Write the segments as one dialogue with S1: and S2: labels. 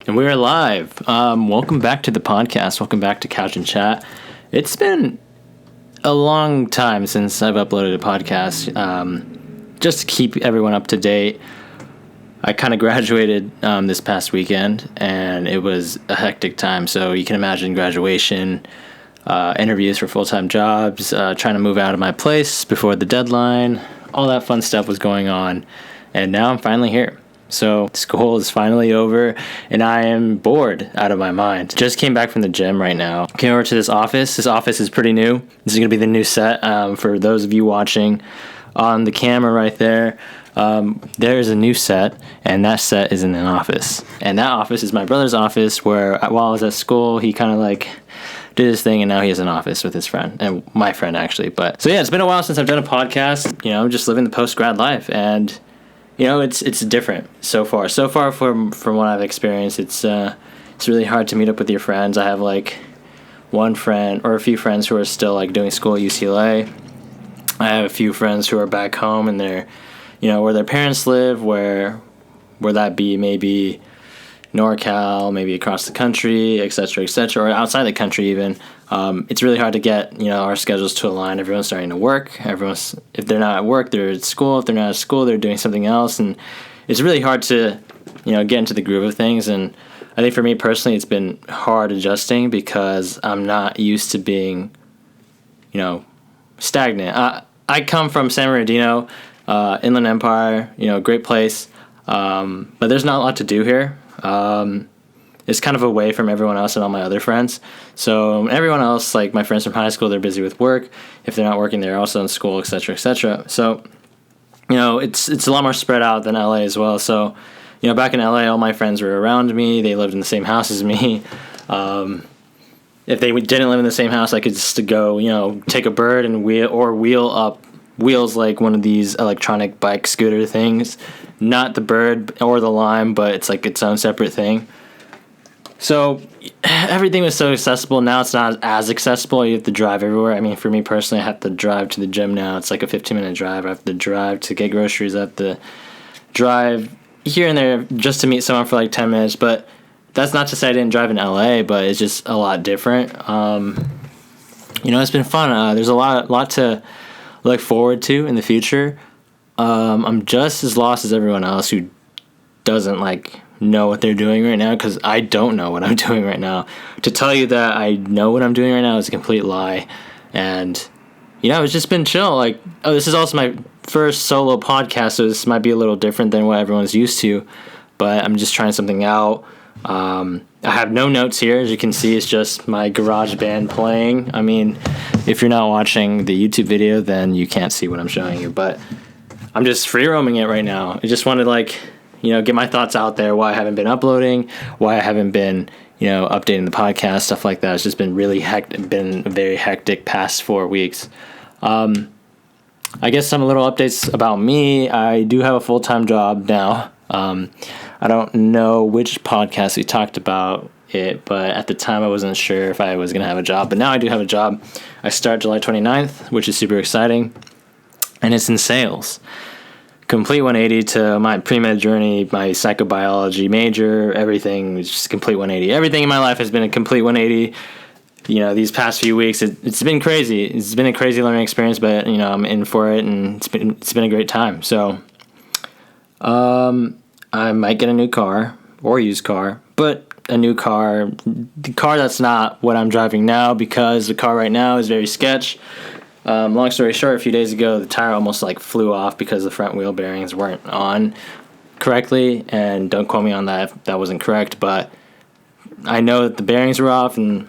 S1: And we are live. Welcome back to the podcast. Welcome back to Couch and Chat. It's been a long time since I've uploaded a podcast. Just to keep everyone up to date, I kind of graduated this past weekend, and it was a hectic time. So you can imagine graduation, interviews for full-time jobs, trying to move out of my place before the deadline. All that fun stuff was going on, and now I'm finally here. So school is finally over, and I am bored out of my mind. Just came back from the gym right now. Came over to this office. This office is pretty new. This is going to be the new set. For those of you watching on the camera right there, there's a new set, and that set is in an office. And that office is my brother's office, where while I was at school, he kind of did his thing, and now he has an office with his friend, and my friend actually. But so yeah, it's been a while since I've done a podcast. Just living the post-grad life, and it's different so far. So far from what I've experienced, it's really hard to meet up with your friends. I have one friend or a few friends who are still doing school at UCLA. I have a few friends who are back home, and they're where their parents live, where that be maybe NorCal, maybe across the country, et cetera, or outside the country even. It's really hard to get, our schedules to align. Everyone's starting to work. If they're not at work, they're at school. If they're not at school, they're doing something else. And it's really hard to, get into the groove of things. And I think for me personally, it's been hard adjusting because I'm not used to being, stagnant. I come from San Bernardino, Inland Empire, great place. But there's not a lot to do here. It's kind of away from everyone else and all my other friends. So everyone else, my friends from high school, they're busy with work. If they're not working, they're also in school, et cetera, et cetera. So, it's a lot more spread out than LA as well. So, back in LA, all my friends were around me. They lived in the same house as me. If they didn't live in the same house, I could just go, take a bird and wheel up wheels like one of these electronic bike scooter things. Not the bird or the Lime, but it's its own separate thing. So everything was so accessible. Now it's not as accessible. You have to drive everywhere. I mean, for me personally, I have to drive to the gym now. It's a 15-minute drive. I have to drive to get groceries. I have to drive here and there just to meet someone for 10 minutes. But that's not to say I didn't drive in LA, but it's just a lot different. It's been fun. There's a lot to look forward to in the future. I'm just as lost as everyone else who doesn't know what they're doing right now, because I don't know what I'm doing right now. To tell you that I know what I'm doing right now is a complete lie. And it's just been chill. This is also my first solo podcast, so this might be a little different than what everyone's used to, but I'm just trying something out. I have no notes here. As you can see, it's just my garage band playing. I mean, if you're not watching the YouTube video, then you can't see what I'm showing you, but I'm just free roaming it right now. I just wanted get my thoughts out there, why I haven't been uploading, why I haven't been, updating the podcast, stuff like that. It's just been been a very hectic past 4 weeks. I guess some little updates about me. I do have a full-time job now. I don't know which podcast we talked about it, but at the time I wasn't sure if I was going to have a job. But now I do have a job. I start July 29th, which is super exciting, and it's in sales. Complete 180 to my pre-med journey, my psychobiology major, everything is just complete 180. Everything in my life has been a complete 180. These past few weeks, it's been crazy. It's been a crazy learning experience, but I'm in for it, and it's been a great time. So, I might get a new car or used car, but a new car, the car that's not what I'm driving now, because the car right now is very sketch. Long story short, a few days ago, the tire almost flew off because the front wheel bearings weren't on correctly, and don't quote me on that if that wasn't correct, but I know that the bearings were off, and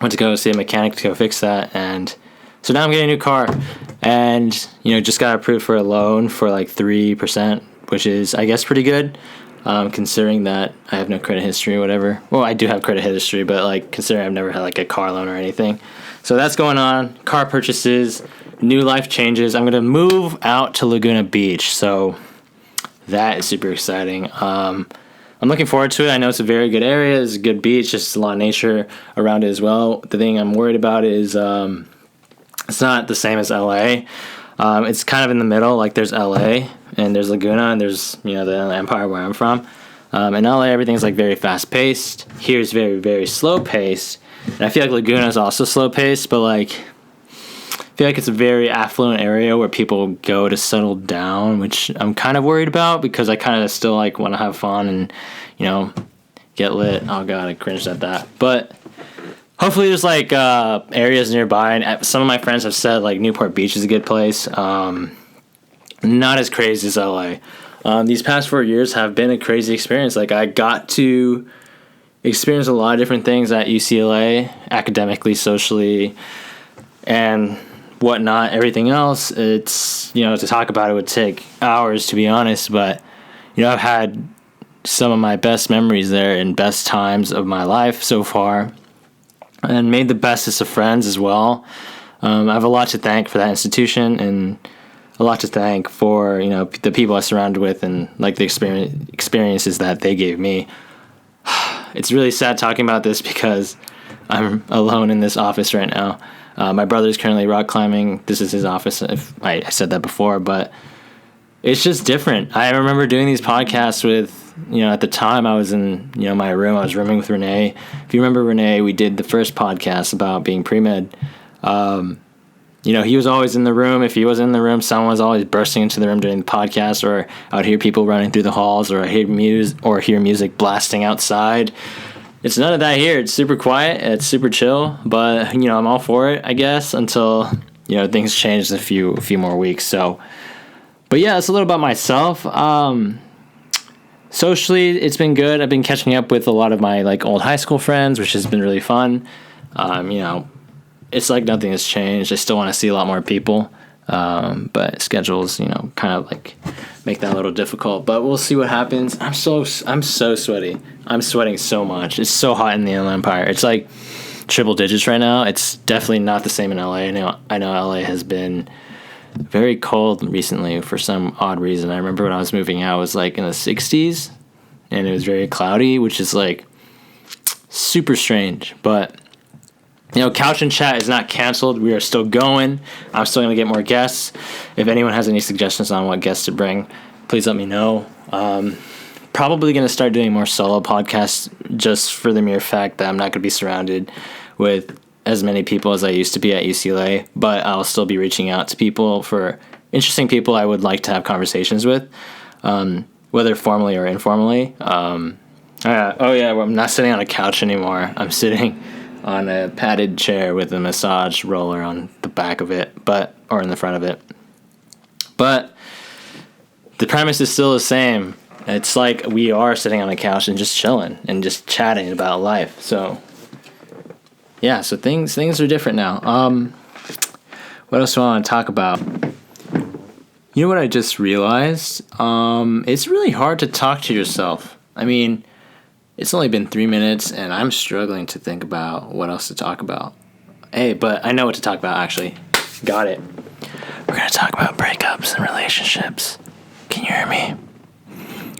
S1: went to go see a mechanic to go fix that, and so now I'm getting a new car, and just got approved for a loan for 3%, which is, I guess, pretty good, considering that I have no credit history or whatever. Well, I do have credit history, but considering I've never had a car loan or anything. So that's going on. Car purchases, new life changes. I'm going to move out to Laguna Beach, so that is super exciting. I'm looking forward to it. I know it's a very good area. It's a good beach. Just a lot of nature around it as well. The thing I'm worried about is it's not the same as LA. It's kind of in the middle. There's LA and there's Laguna and there's the Empire where I'm from. In LA, everything's like very fast paced. Here's very, very slow paced. And I feel like Laguna is also slow paced, but like I feel like it's a very affluent area where people go to settle down, which I'm kind of worried about because I kind of still like want to have fun and, you know, get lit. Oh god, I cringed at that. But hopefully there's like areas nearby, and some of my friends have said like Newport Beach is a good place. Not as crazy as LA. These past 4 years have been a crazy experience. Like I got to experience a lot of different things at UCLA, academically, socially, and whatnot. Everything else, it's, you know, to talk about it would take hours, to be honest. But, you know, I've had some of my best memories there and best times of my life so far, and made the bestest of friends as well. I have a lot to thank for that institution, and a lot to thank for, you know, the people I surrounded with and like the experiences that they gave me. It's really sad talking about this because I'm alone in this office right now. My brother's currently rock climbing. This is his office. If I said that before, but it's just different. I remember doing these podcasts with, you know, at the time I was in, you know, my room. I was rooming with Renee. If you remember Renee, we did the first podcast about being pre-med. You know, he was always in the room. If he was in the room, someone was always bursting into the room during the podcast, or I would hear people running through the halls, or I hear music blasting outside. It's none of that here. It's super quiet. It's super chill. But, you know, I'm all for it, I guess, until, you know, things change in a few more weeks. So, but yeah, it's a little about myself. Socially, it's been good. I've been catching up with a lot of my like old high school friends, which has been really fun. You know, it's like nothing has changed. I still want to see a lot more people, but schedules, you know, kind of like make that a little difficult. But we'll see what happens. I'm so sweaty. I'm sweating so much. It's so hot in the Inland Empire. It's like triple digits right now. It's definitely not the same in LA. I know LA has been very cold recently for some odd reason. I remember when I was moving out, it was like in the 60s, and it was very cloudy, which is like super strange. But, you know, Couch and Chat is not canceled. We are still going. I'm still going to get more guests. If anyone has any suggestions on what guests to bring, please let me know. Probably going to start doing more solo podcasts just for the mere fact that I'm not going to be surrounded with as many people as I used to be at UCLA, but I'll still be reaching out to people, for interesting people I would like to have conversations with, whether formally or informally. I'm not sitting on a couch anymore. I'm sitting on a padded chair with a massage roller on the back of it, or in the front of it. But the premise is still the same. It's like we are sitting on a couch and just chilling and just chatting about life. So yeah, so things are different now. What else do I want to talk about? You know what I just realized? It's really hard to talk to yourself. I mean, it's only been 3 minutes, and I'm struggling to think about what else to talk about. Hey, but I know what to talk about, actually. Got it. We're going to talk about breakups and relationships. Can you hear me?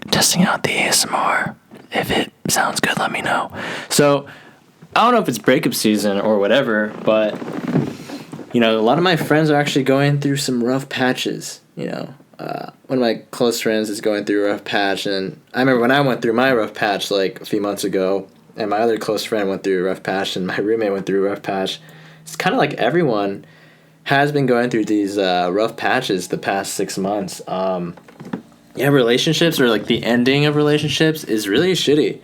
S1: Testing out the ASMR. If it sounds good, let me know. So, I don't know if it's breakup season or whatever, but, you know, a lot of my friends are actually going through some rough patches, you know. One of my close friends is going through a rough patch, and I remember when I went through my rough patch, like, a few months ago, and my other close friend went through a rough patch, and my roommate went through a rough patch. It's kind of like everyone has been going through these rough patches the past 6 months. Yeah, relationships, or, like, the ending of relationships is really shitty.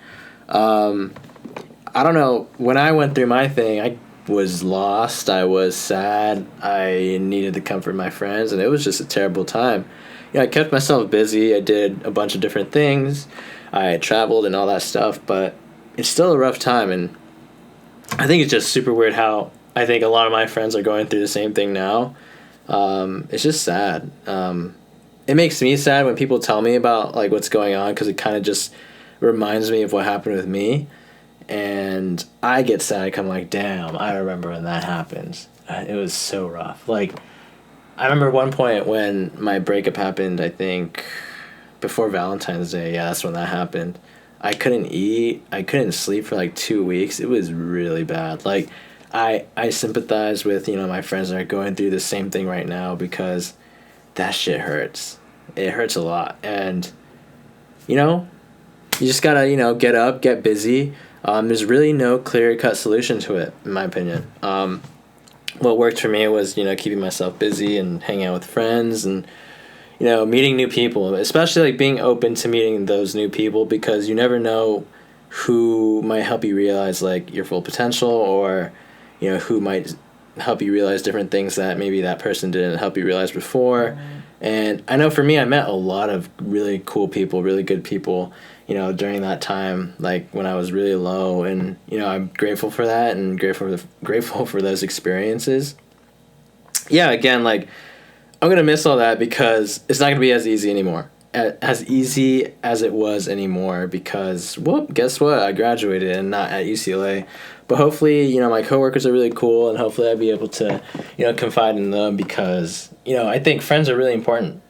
S1: I don't know, when I went through my thing, I was lost, I was sad, I needed to comfort my friends, and it was just a terrible time. You know, I kept myself busy, I did a bunch of different things, I traveled and all that stuff, but it's still a rough time, and I think it's just super weird how I think a lot of my friends are going through the same thing now. It's just sad. It makes me sad when people tell me about, like, what's going on, because it kind of just reminds me of what happened with me. And I get sad. I'm like, damn, I remember when that happened. It was so rough. Like, I remember one point when my breakup happened, I think, before Valentine's Day. Yeah, that's when that happened. I couldn't eat. I couldn't sleep for like 2 weeks. It was really bad. Like, I sympathize with, you know, my friends that are going through the same thing right now, because that shit hurts. It hurts a lot. And, you know, you just gotta, get up, get busy. There's really no clear-cut solution to it, in my opinion. What worked for me was, keeping myself busy and hanging out with friends and, meeting new people, especially like being open to meeting those new people, because you never know who might help you realize like your full potential, or, who might help you realize different things that maybe that person didn't help you realize before. And I know for me, I met a lot of really cool people, really good people, during that time, like when I was really low, and, I'm grateful for that and grateful for those experiences. Yeah, again, like, I'm going to miss all that because it's not going to be as easy anymore, as easy as it was anymore, because, well, guess what? I graduated and not at UCLA. But hopefully, my coworkers are really cool, and hopefully I'll be able to, confide in them, because, I think friends are really important.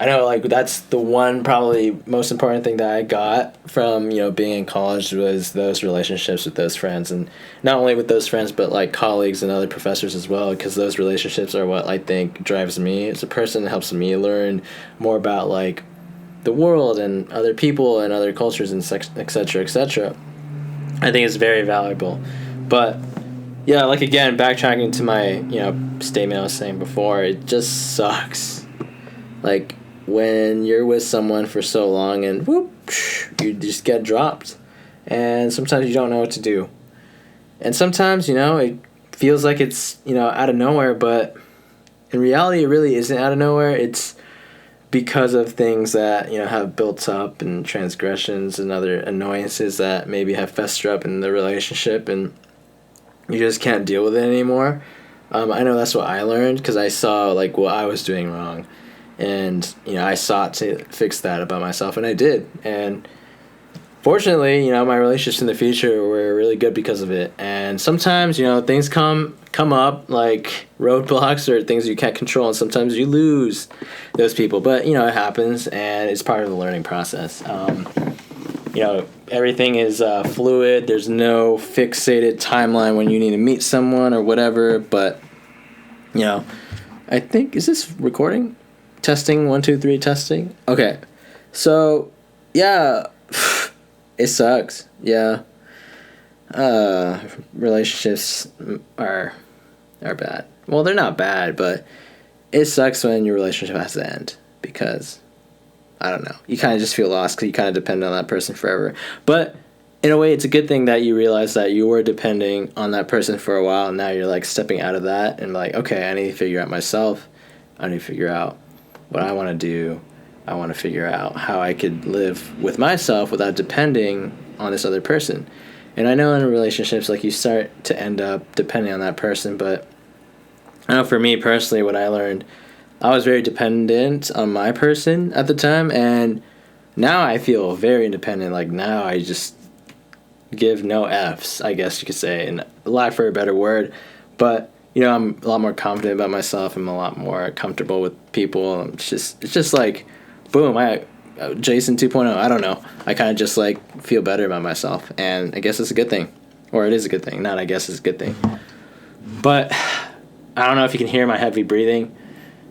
S1: I know, like, that's the one probably most important thing that I got from, being in college, was those relationships with those friends. And not only with those friends, but, like, colleagues and other professors as well, because those relationships are what I think drives me as a person. It helps me learn more about, like, the world and other people and other cultures and et cetera, et cetera. I think it's very valuable. But, yeah, like, again, backtracking to my, statement I was saying before, it just sucks. Like, when you're with someone for so long and whoop, you just get dropped. And sometimes you don't know what to do. And sometimes, it feels like it's, out of nowhere, but in reality, it really isn't out of nowhere. It's because of things that, have built up, and transgressions and other annoyances that maybe have festered up in the relationship, and you just can't deal with it anymore. I know that's what I learned, because I saw, like, what I was doing wrong. And, I sought to fix that about myself, and I did. And fortunately, my relationships in the future were really good because of it. And sometimes, things come up, like roadblocks or things you can't control, and sometimes you lose those people. But, it happens, and it's part of the learning process. Everything is fluid. There's no fixated timeline when you need to meet someone or whatever. But, I think, is this recording? Testing, 1, 2, 3, testing. Okay, so yeah, it sucks. Yeah, relationships are bad. Well, they're not bad, but it sucks when your relationship has to end, because I don't know, you kind of just feel lost because you kind of depend on that person forever. But in a way, it's a good thing that you realize that you were depending on that person for a while, and now you're like stepping out of that and like, okay, I need to figure out myself. I need to figure out what I want to do. I want to figure out how I could live with myself without depending on this other person. And I know in relationships, like, you start to end up depending on that person, but I know for me personally, what I learned, I was very dependent on my person at the time, and now I feel very independent. Like, now I just give no Fs, I guess you could say, and lack for a better word. But I'm a lot more confident about myself. I'm a lot more comfortable with people. It's just like, boom, Jason 2.0. I don't know. I kind of just like feel better about myself, and I guess it's a good thing, or it is a good thing. Not I guess it's a good thing. But I don't know if you can hear my heavy breathing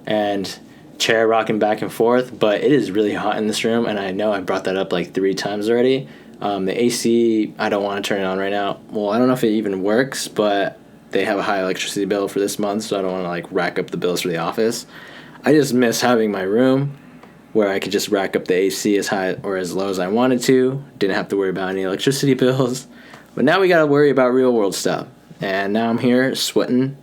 S1: and chair rocking back and forth, but it is really hot in this room, and I know I brought that up like 3 times already. The AC, I don't want to turn it on right now. Well, I don't know if it even works, but they have a high electricity bill for this month, so I don't want to like rack up the bills for the office. I just miss having my room where I could just rack up the AC as high or as low as I wanted to. Didn't have to worry about any electricity bills. But now we got to worry about real world stuff. And now I'm here sweating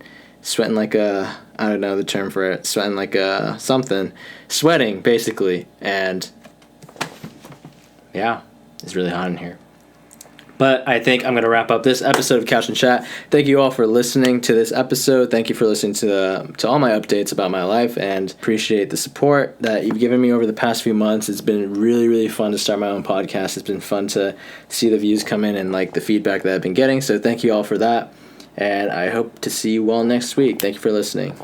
S1: like a, I don't know the term for it, sweating like a something. Sweating, basically. And yeah, it's really hot in here. But I think I'm going to wrap up this episode of Couch and Chat. Thank you all for listening to this episode. Thank you for listening to all my updates about my life, and appreciate the support that you've given me over the past few months. It's been really, really fun to start my own podcast. It's been fun to see the views come in and like the feedback that I've been getting. So thank you all for that. And I hope to see you all next week. Thank you for listening.